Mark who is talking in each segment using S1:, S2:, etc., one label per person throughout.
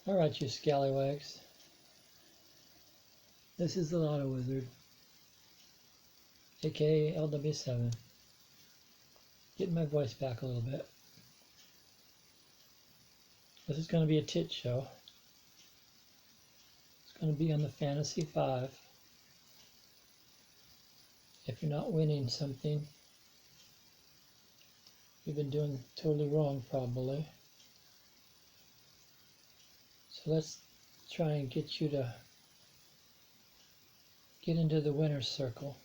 S1: Alright, you scallywags. This is the Lotto Wizard, aka LW7. Getting my voice back a little bit. This is going to be a tit show. It's going to be on the Fantasy 5. If you're not winning something, you've been doing totally wrong probably. So let's try and get you to get into the winner's circle.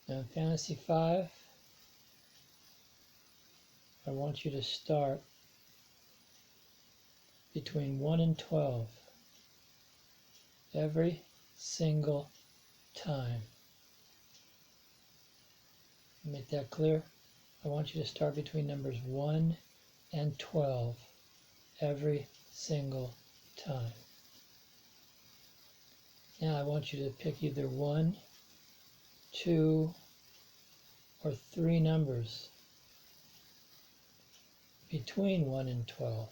S1: Now in Fantasy 5, I want you to start between 1 and 12 every single time. Make that clear? I want you to start between numbers 1 and 12 every single time. Now I want you to pick either 1, 2, or 3 numbers between 1 and 12.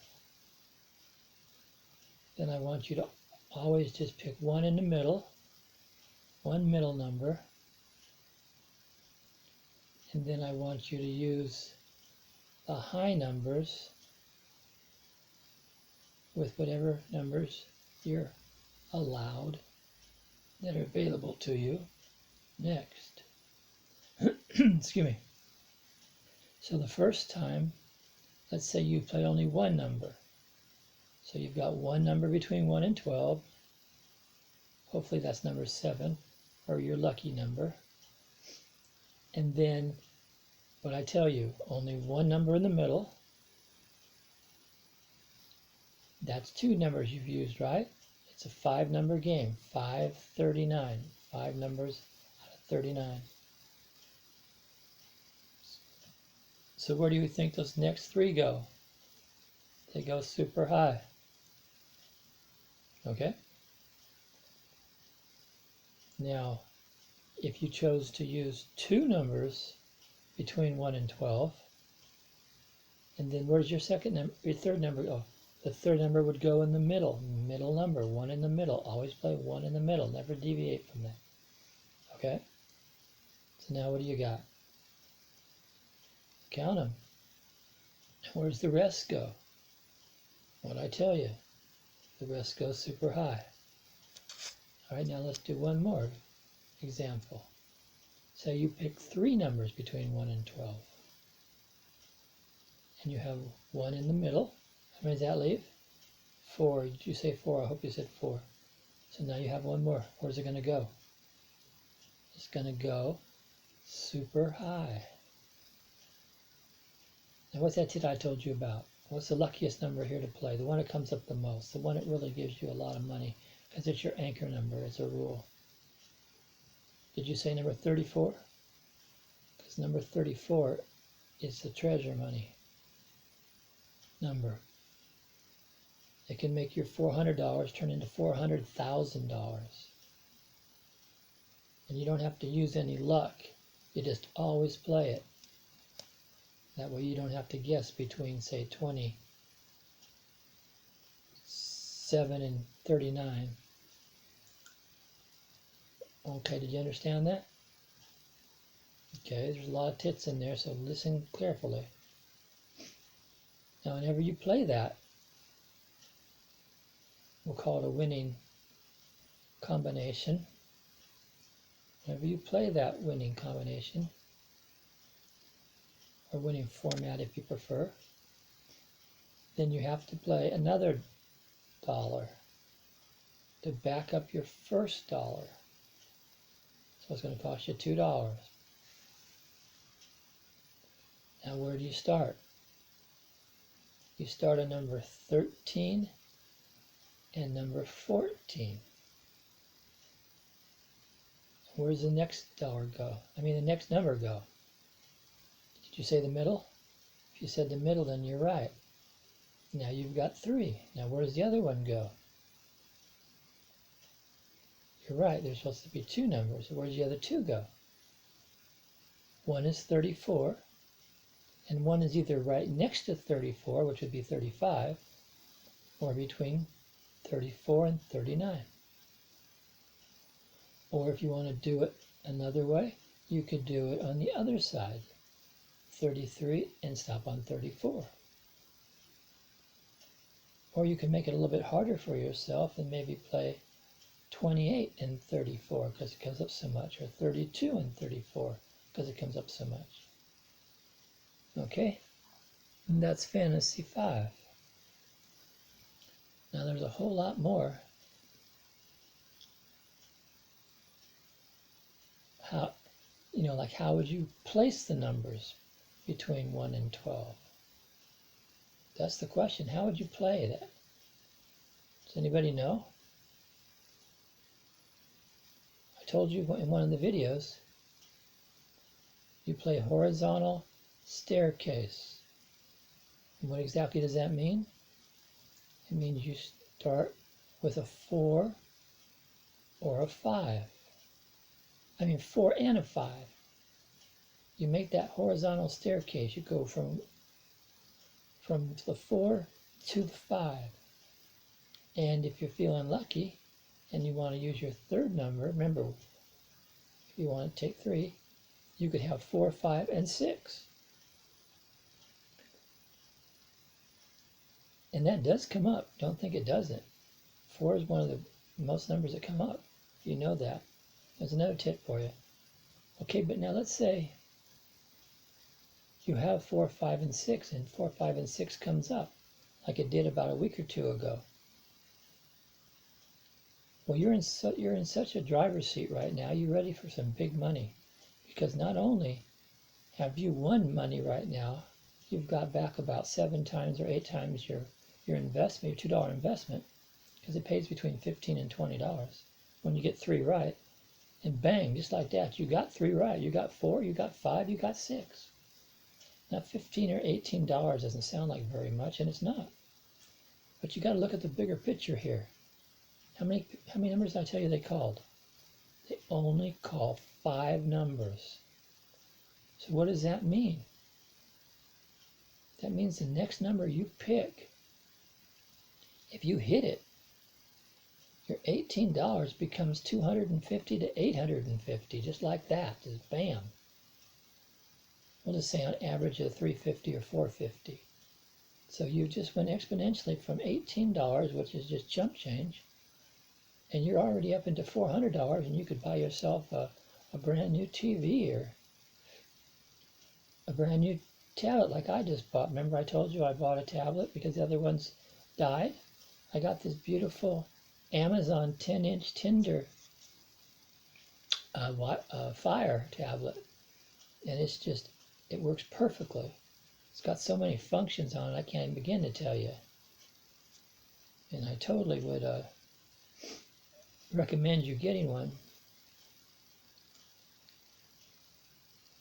S1: Then I want you to always just pick one in the middle, one middle number, and then I want you to use the high numbers with whatever numbers you're allowed that are available to you next. Excuse me. So the first time, let's say you play only one number. So you've got one number between 1 and 12. Hopefully that's number 7, or your lucky number. And then what I tell you, only one number in the middle. That's 2 numbers you've used, right? It's a 5-number game, 539, 5 numbers out of 39. So where do you think those next 3 go? They go super high. Okay? Now, if you chose to use 2 numbers between 1 and 12, and then where's your third number go? The third number would go in the middle number, 1 in the middle. Always play 1 in the middle, never deviate from that. Okay? So now what do you got? Count them. Where's the rest go? What'd I tell you? The rest goes super high. All right, now let's do one more example. So you pick 3 numbers between 1 and 12. And you have 1 in the middle. How many does that leave? 4. Did you say 4? I hope you said 4. So now you have one more. Where's it going to go? It's going to go super high. Now what's that tit I told you about? What's the luckiest number here to play? The one that comes up the most. The one that really gives you a lot of money. Because it's your anchor number. It's a rule. Did you say number 34? Because number 34 is the treasure money number. It can make your $400 turn into $400,000. And you don't have to use any luck. You just always play it. That way you don't have to guess between, say, 27 and 39. Okay, did you understand that? Okay, there's a lot of tits in there, so listen carefully. Now, whenever you play that, we'll call it a winning combination. Whenever you play that winning combination, or winning format if you prefer, then you have to play another dollar to back up your first dollar. So it's going to cost you $2. Now where do you start? You start at number 13 and number 14. Where's the next dollar go? I mean the next number go? Did you say the middle? If you said the middle, then you're right. Now you've got 3. Now where's the other one go? You're right, there's supposed to be 2 numbers. Where's the other 2 go? One is 34, And 1 is either right next to 34, which would be 35, or between 34 and 39. Or if you want to do it another way, you could do it on the other side, 33 and stop on 34. Or you can make it a little bit harder for yourself and maybe play 28 and 34 because it comes up so much, or 32 and 34 because it comes up so much. Okay, and that's Fantasy 5. Now there's a whole lot more. How, like how would you place the numbers between 1 and 12? That's the question. How would you play that? Does anybody know? I told you in one of the videos, you play horizontal staircase. And what exactly does that mean? It means you start with a 4 or a 5. 4 and a 5. You make that horizontal staircase. You go from the 4 to the 5. And if you're feeling lucky and you want to use your third number, remember, if you want to take 3, you could have 4, 5, and 6. And that does come up. Don't think it doesn't. 4 is one of the most numbers that come up. You know that. There's another tip for you. Okay, but now let's say you have 4, 5, and 6, and 4, 5, and 6 comes up, like it did about a week or two ago. Well, you're in such a driver's seat right now. You're ready for some big money, because not only have you won money right now, you've got back about 7 times or 8 times your investment, your $2 investment, because it pays between $15 and $20 when you get 3 right. And bang, just like that, you got 3 right. You got 4, you got 5, you got 6. Now $15 or $18 doesn't sound like very much, and it's not. But you got to look at the bigger picture here. How many numbers did I tell you they called? They only call 5 numbers. So what does that mean? That means the next number you pick, if you hit it, your $18 becomes $250 to $850, just like that, just bam. We'll just say on average of $350 or $450. So you just went exponentially from $18, which is just chump change, and you're already up into $400, and you could buy yourself a brand new TV or a brand new tablet like I just bought. Remember I told you I bought a tablet because the other ones died? I got this beautiful Amazon 10-inch Tinder Fire tablet, and it works perfectly. It's got so many functions on it I can't even begin to tell you. And I totally would recommend you getting one.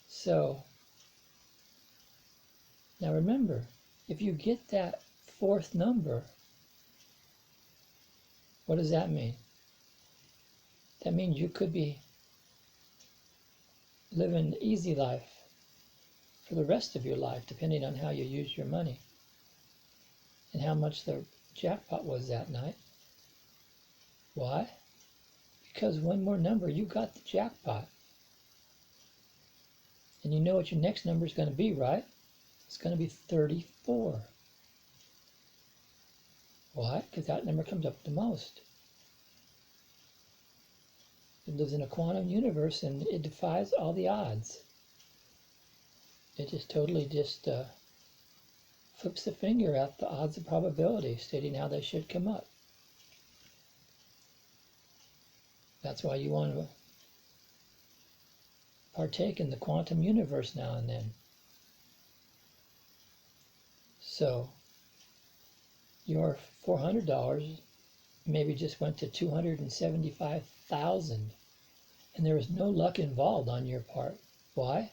S1: So now remember, if you get that 4th number, what does that mean? That means you could be living the easy life for the rest of your life, depending on how you use your money and how much the jackpot was that night. Why? Because one more number, you got the jackpot. And you know what your next number is going to be, right? It's going to be 34. Why? Because that number comes up the most. It lives in a quantum universe and it defies all the odds. It just totally flips the finger at the odds of probability, stating how they should come up. That's why you want to partake in the quantum universe now and then. So your $400 maybe just went to $275,000, and there was no luck involved on your part. Why?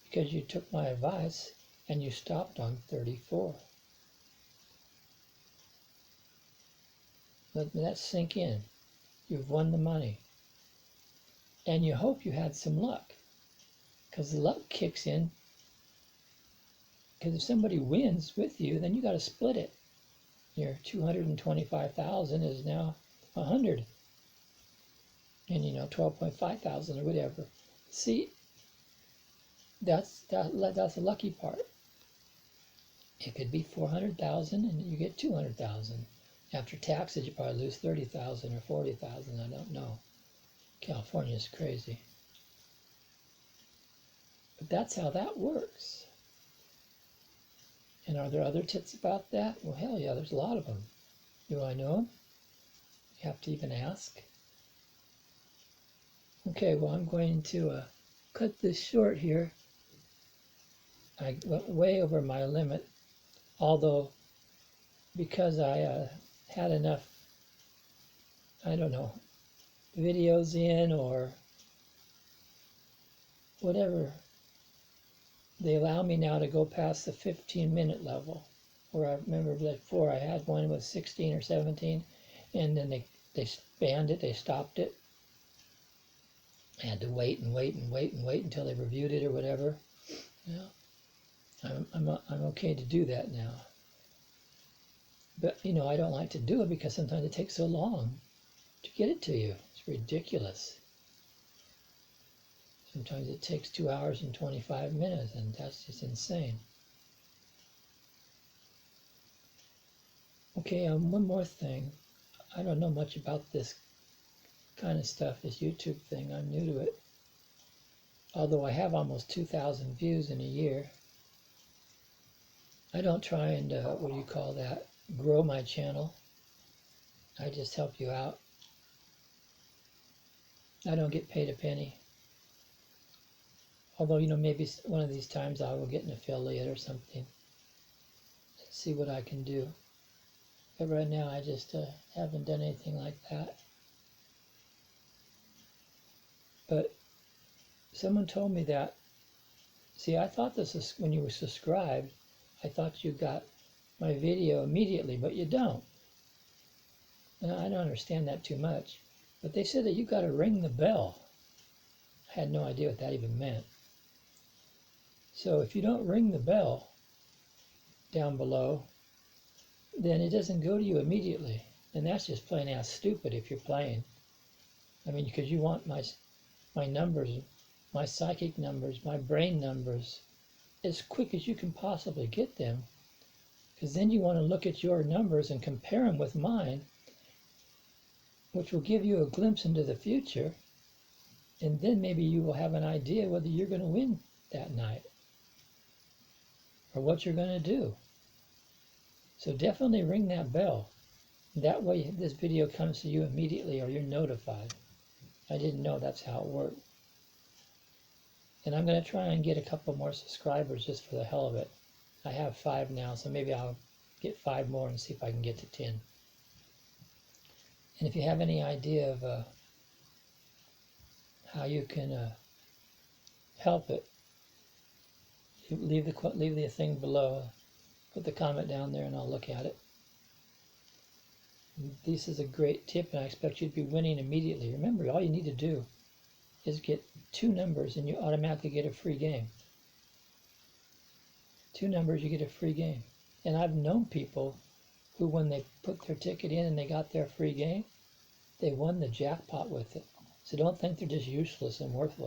S1: Because you took my advice and you stopped on 34. Let that sink in. You've won the money. And you hope you had some luck, because the luck kicks in Because if somebody wins with you, then you got to split it. Your 225,000 is now 100, and 12.5 thousand or whatever. See, that's the lucky part. It could be 400,000 and you get 200,000. After taxes, you probably lose 30,000 or 40,000. I don't know. California is crazy. But that's how that works. And are there other tips about that? Well, hell yeah, there's a lot of them. Do I know them? You have to even ask. Okay, well, I'm going to cut this short here. I went way over my limit, although because I had enough, I don't know, videos in or whatever, they allow me now to go past the 15-minute level. Where I remember before I had one with 16 or 17, and then they banned it, they stopped it. I had to wait and wait and wait and wait until they reviewed it or whatever. I'm okay to do that now. But I don't like to do it because sometimes it takes so long to get it to you. It's ridiculous. Sometimes it takes 2 hours and 25 minutes, and that's just insane. Okay, one more thing. I don't know much about this kind of stuff, this YouTube thing. I'm new to it. Although I have almost 2,000 views in a year. I don't try and, grow my channel. I just help you out. I don't get paid a penny. Although, maybe one of these times I will get an affiliate or something. See what I can do. But right now I just haven't done anything like that. But someone told me that, see, I thought this is when you were subscribed, I thought you got my video immediately, but you don't. Now, I don't understand that too much, but they said that you got to ring the bell. I had no idea what that even meant. So if you don't ring the bell down below, then it doesn't go to you immediately. And that's just plain ass stupid if you're playing. I mean, because you want my numbers, my psychic numbers, my brain numbers, as quick as you can possibly get them. Because then you want to look at your numbers and compare them with mine, which will give you a glimpse into the future. And then maybe you will have an idea whether you're going to win that night or what you're going to do. So definitely ring that bell. That way this video comes to you immediately or you're notified. I didn't know that's how it worked. And I'm going to try and get a couple more subscribers just for the hell of it. I have 5 now, so maybe I'll get 5 more and see if I can get to 10. And if you have any idea of how you can help it, leave the thing below. Put the comment down there and I'll look at it. This is a great tip, and I expect you to be winning immediately. Remember, all you need to do is get 2 numbers and you automatically get a free game. 2 numbers, you get a free game. And I've known people who, when they put their ticket in and they got their free game, they won the jackpot with it. So don't think they're just useless and worthless.